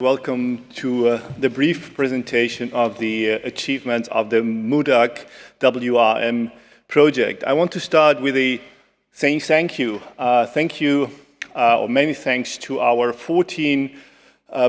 Welcome to the brief presentation of the achievements of the MuDak-WRM project. I want to start with saying thank you. Or many thanks to our 14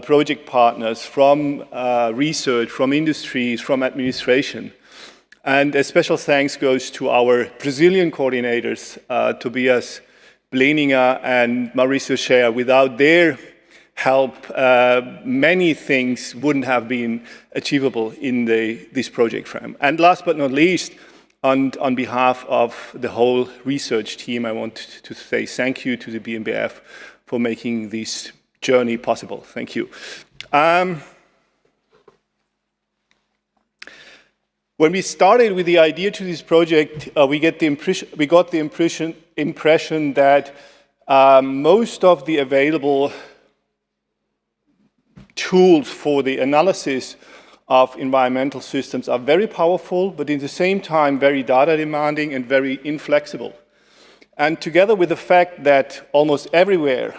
project partners from research, from industries, from administration. And a special thanks goes to our Brazilian coordinators, Tobias Bleninger and Mauricio Shea. Without their help, many things wouldn't have been achievable in this project frame. And last but not least, on behalf of the whole research team, I want to say thank you to the BMBF for making this journey possible. Thank you. When we started with the idea to this project, we got the impression that most of the available tools for the analysis of environmental systems are very powerful, but at the same time very data demanding and very inflexible. And together with the fact that almost everywhere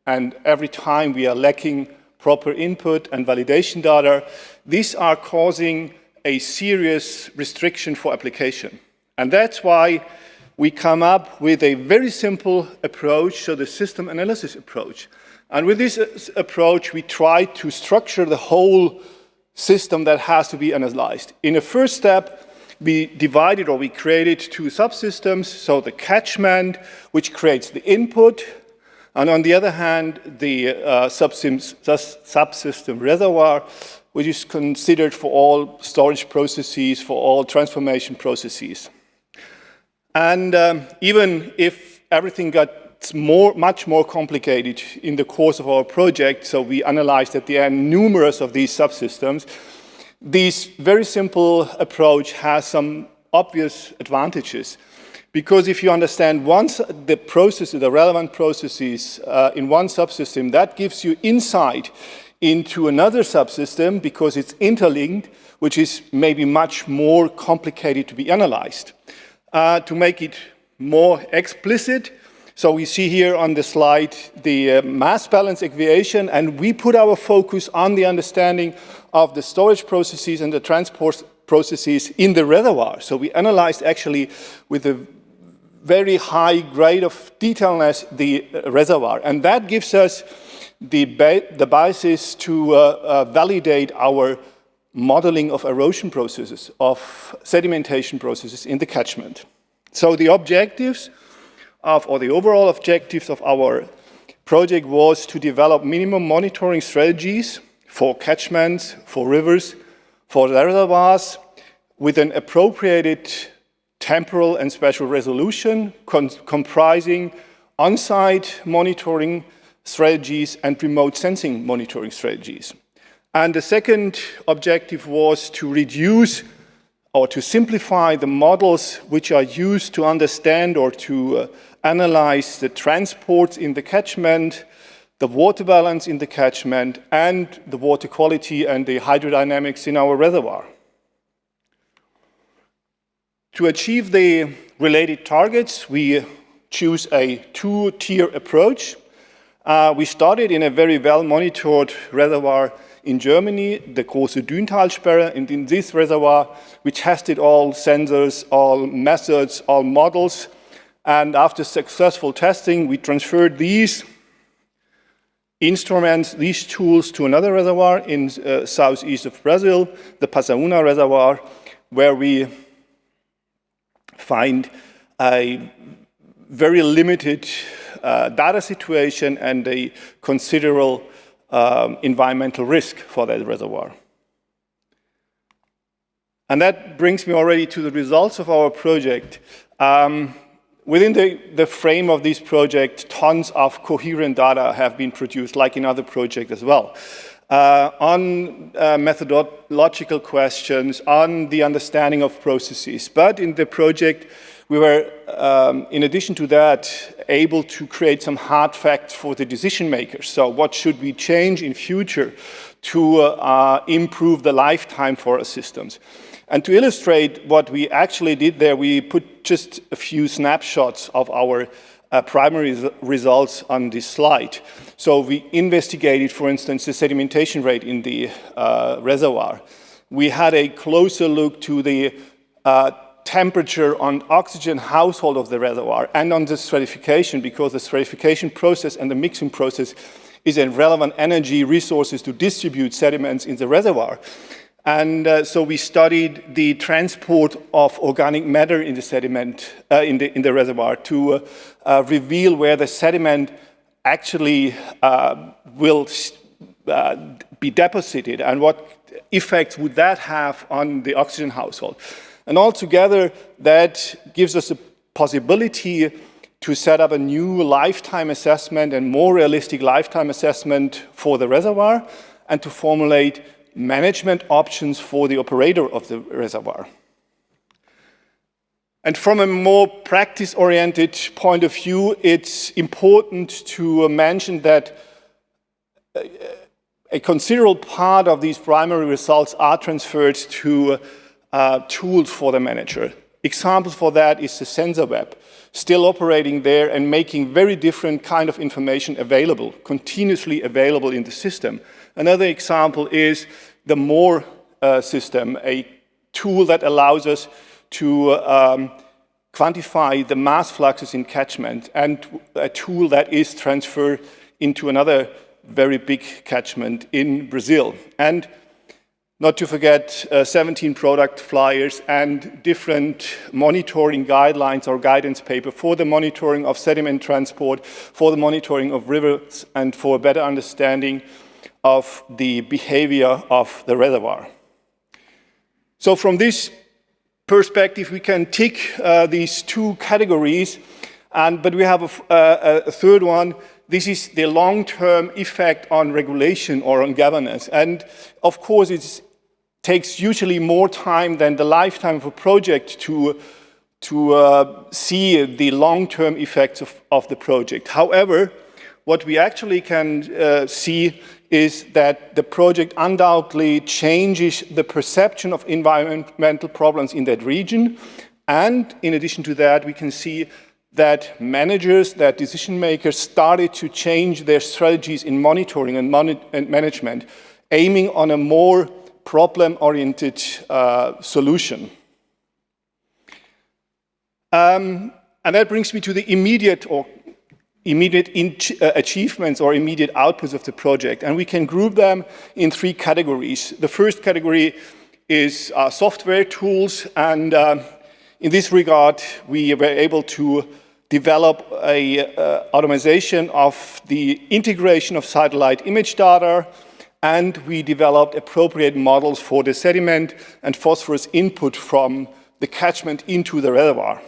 and every time we are lacking proper input and validation data, these are causing a serious restriction for application. And that's why we come up with a very simple approach, so the system analysis approach. And with this approach, we try to structure the whole system that has to be analyzed. In the first step, we created two subsystems, so the catchment, which creates the input, and on the other hand, the subsystem reservoir, which is considered for all storage processes, for all transformation processes. And even if everything got much more complicated in the course of our project, so we analyzed at the end numerous of these subsystems, this very simple approach has some obvious advantages. Because if you understand the relevant processes in one subsystem, that gives you insight into another subsystem because it's interlinked, which is maybe much more complicated to be analyzed. To make it more explicit, so we see here on the slide the mass balance equation, and we put our focus on the understanding of the storage processes and the transport processes in the reservoir. So we analyzed actually with a very high grade of detailness the reservoir, and that gives us the basis to validate our modeling of erosion processes, of sedimentation processes in the catchment. So the overall objectives of our project was to develop minimum monitoring strategies for catchments, for rivers, for reservoirs, with an appropriated temporal and spatial resolution comprising on-site monitoring strategies and remote sensing monitoring strategies. And the second objective was to reduce or to simplify the models which are used to understand or to analyze the transports in the catchment, the water balance in the catchment, and the water quality and the hydrodynamics in our reservoir. To achieve the related targets, we choose a two-tier approach. We started in a very well-monitored reservoir in Germany, the Große Düntalsperre, and in this reservoir, we tested all sensors, all methods, all models, and after successful testing, we transferred these instruments, these tools to another reservoir in southeast of Brazil, the Passaúna reservoir, where we find a very limited data situation and a considerable environmental risk for that reservoir. And that brings me already to the results of our project. Within the frame of this project, tons of coherent data have been produced, like in other projects as well, on methodological questions, on the understanding of processes. But in the project, we were, in addition to that, able to create some hard facts for the decision makers. So what should we change in future to improve the lifetime for our systems? And to illustrate what we actually did there, we put just a few snapshots of our primary results on this slide. So we investigated, for instance, the sedimentation rate in the reservoir. We had a closer look to the temperature on oxygen household of the reservoir and on the stratification, because the stratification process and the mixing process is a relevant energy resources to distribute sediments in the reservoir. And so we studied the transport of organic matter in the sediment, in the reservoir to reveal where the sediment actually will be deposited and what effects would that have on the oxygen household. And altogether, that gives us a possibility to set up a new lifetime assessment and more realistic lifetime assessment for the reservoir and to formulate management options for the operator of the reservoir. And from a more practice-oriented point of view, it's important to mention that a considerable part of these primary results are transferred to tools for the manager. Examples for that is the sensor web, still operating there and making very different kind of information available, continuously available in the system. Another example is the MORE system, a tool that allows us to quantify the mass fluxes in catchment, and a tool that is transferred into another very big catchment in Brazil. And not to forget 17 product flyers and different monitoring guidelines or guidance paper for the monitoring of sediment transport, for the monitoring of rivers, and for a better understanding of the behavior of the reservoir. So from this perspective, we can tick these two categories, but we have a third one. This is the long-term effect on regulation or on governance. And of course, it takes usually more time than the lifetime of a project to see the long-term effects of the project. However, what we actually can see is that the project undoubtedly changes the perception of environmental problems in that region. And in addition to that, we can see that managers, that decision makers started to change their strategies in monitoring and management, aiming on a more problem-oriented solution. And that brings me to the immediate achievements or immediate outputs of the project. And we can group them in three categories. The first category is software tools. And in this regard, we were able to develop a automation of the integration of satellite image data, and we developed appropriate models for the sediment and phosphorus input from the catchment into the reservoir.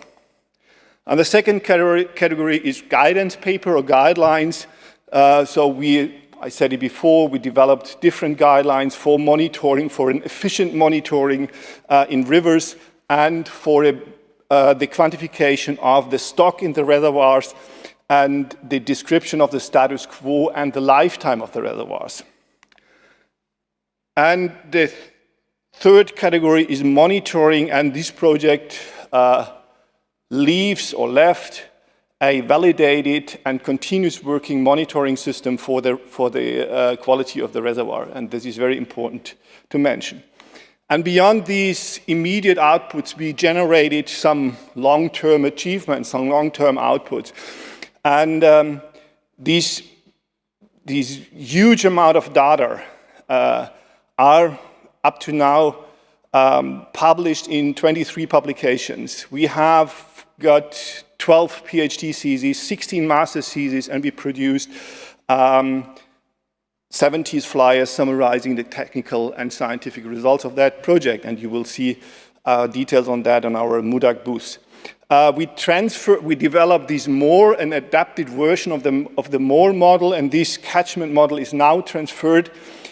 And the second category is guidance paper or guidelines. I said it before, we developed different guidelines for monitoring, for an efficient monitoring in rivers, and for the quantification of the stock in the reservoirs and the description of the status quo and the lifetime of the reservoirs. And the third category is monitoring, and this project left a validated and continuous working monitoring system for the quality of the reservoir, and this is very important to mention. And beyond these immediate outputs, we generated some long-term achievements, some long-term outputs. And these huge amount of data are up to now published in 23 publications. We have got 12 PhD theses, 16 master theses, and we produced 70 flyers summarizing the technical and scientific results of that project, and you will see details on that on our MuDak booth. We developed this MORE, an adapted version of the MORE model, and this catchment model is now transferred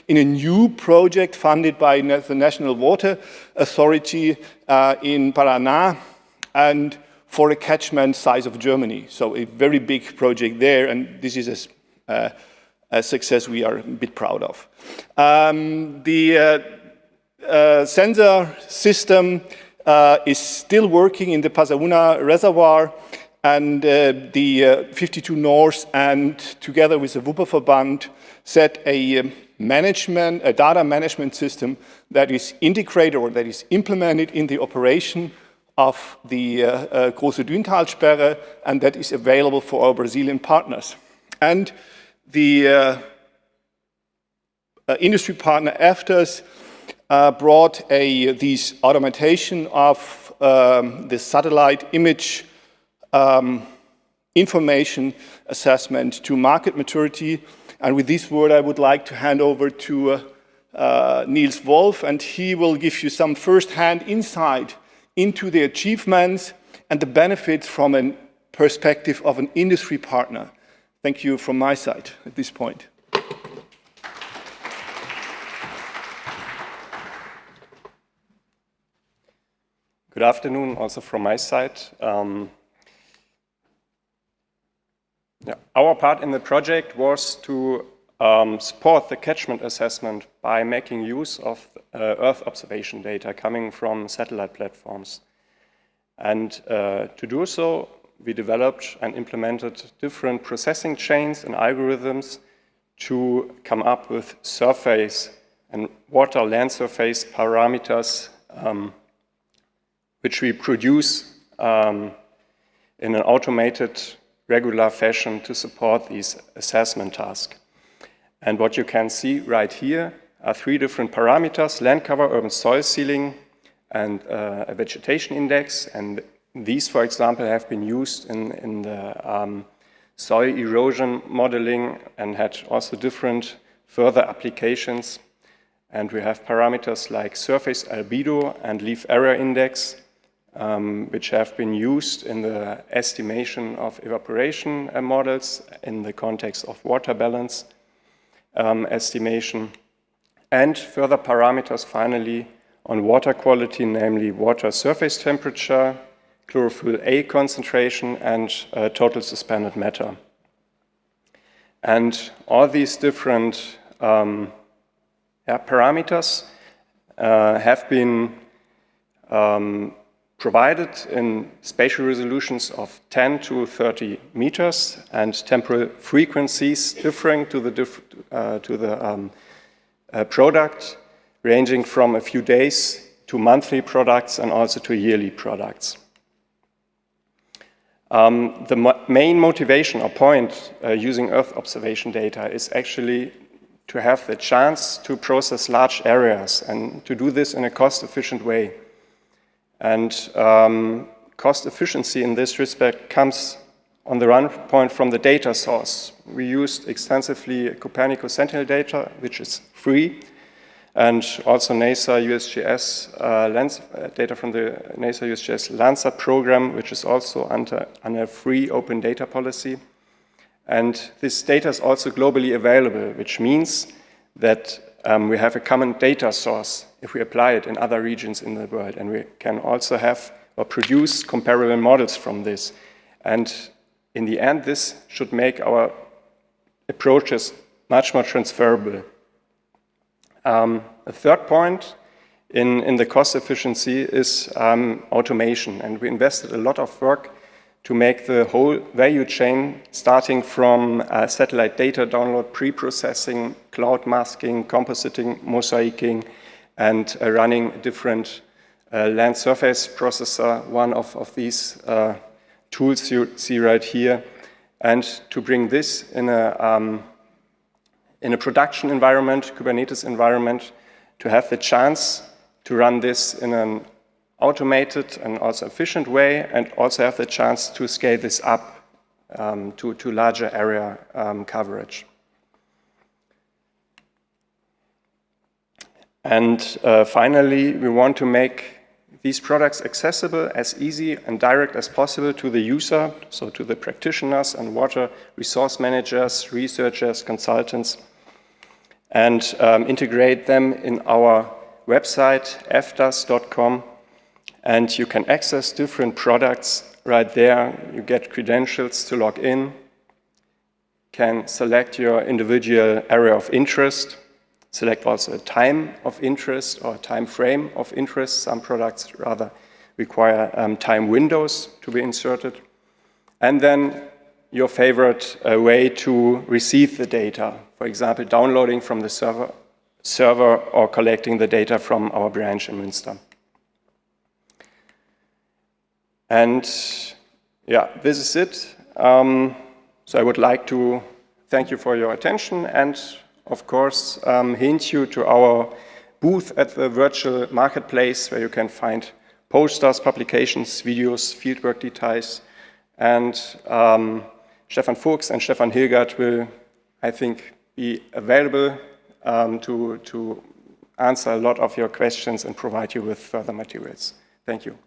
in a new project funded by the National Water Authority in Paraná, and for a catchment size of Germany. So a very big project there, and this is a success we are a bit proud of. The sensor system is still working in the Pasaúna reservoir, and the 52 North, and together with the Wupperverband, set a data management system that is integrated or that is implemented in the operation of the Große Düntalsperre, and that is available for our Brazilian partners. And the industry partner EFTAS brought this automation of the satellite image information assessment to market maturity. And with this word, I would like to hand over to Nils Wolf, and he will give you some first-hand insight into the achievements and the benefits from a perspective of an industry partner. Thank you from my side at this point. Good afternoon, also from my side. Our part in the project was to support the catchment assessment by making use of Earth observation data coming from satellite platforms. And to do so, we developed and implemented different processing chains and algorithms to come up with surface and water land surface parameters which we produce in an automated, regular fashion to support these assessment tasks. And what you can see right here are 3 different parameters: land cover, urban soil sealing, and a vegetation index. And these, for example, have been used in the soil erosion modeling and had also different further applications. And we have parameters like surface albedo and leaf area index, which have been used in the estimation of evaporation models in the context of water balance estimation, and further parameters finally on water quality, namely water surface temperature, chlorophyll A concentration, and total suspended matter. And all these different parameters have been provided in spatial resolutions of 10 to 30 meters and temporal frequencies differing to the product, ranging from a few days to monthly products and also to yearly products. The main motivation or point using Earth observation data is actually to have the chance to process large areas and to do this in a cost-efficient way. And cost efficiency in this respect comes on the run point from the data source. We used extensively Copernicus Sentinel data, which is free, and also NASA USGS data from the NASA USGS Landsat program, which is also under a free open data policy. And this data is also globally available, which means that we have a common data source if we apply it in other regions in the world, and we can also have or produce comparable models from this. And in the end, this should make our approaches much more transferable. A third point in the cost efficiency is automation, and we invested a lot of work to make the whole value chain, starting from satellite data download, pre-processing, cloud masking, compositing, mosaicing, and running different land surface processor, one of these tools you see right here, and to bring this in a production environment, Kubernetes environment, to have the chance to run this in an automated and also efficient way, and also have the chance to scale this up to larger area coverage. And finally, we want to make these products accessible as easy and direct as possible to the user, so to the practitioners and water resource managers, researchers, consultants, and integrate them in our website, eftas.com. And you can access different products right there. You get credentials to log in, can select your individual area of interest, select also a time of interest or time frame of interest. Some products rather require time windows to be inserted. and then your favorite way to receive the data, for example, downloading from the server or collecting the data from our branch in Münster. And yeah, this is it. So I would like to thank you for your attention and, of course, hint you to our booth at the virtual marketplace where you can find posters, publications, videos, fieldwork details. And Stephan Fuchs and Stefan Hilgert will, I think, be available to answer a lot of your questions and provide you with further materials. Thank you.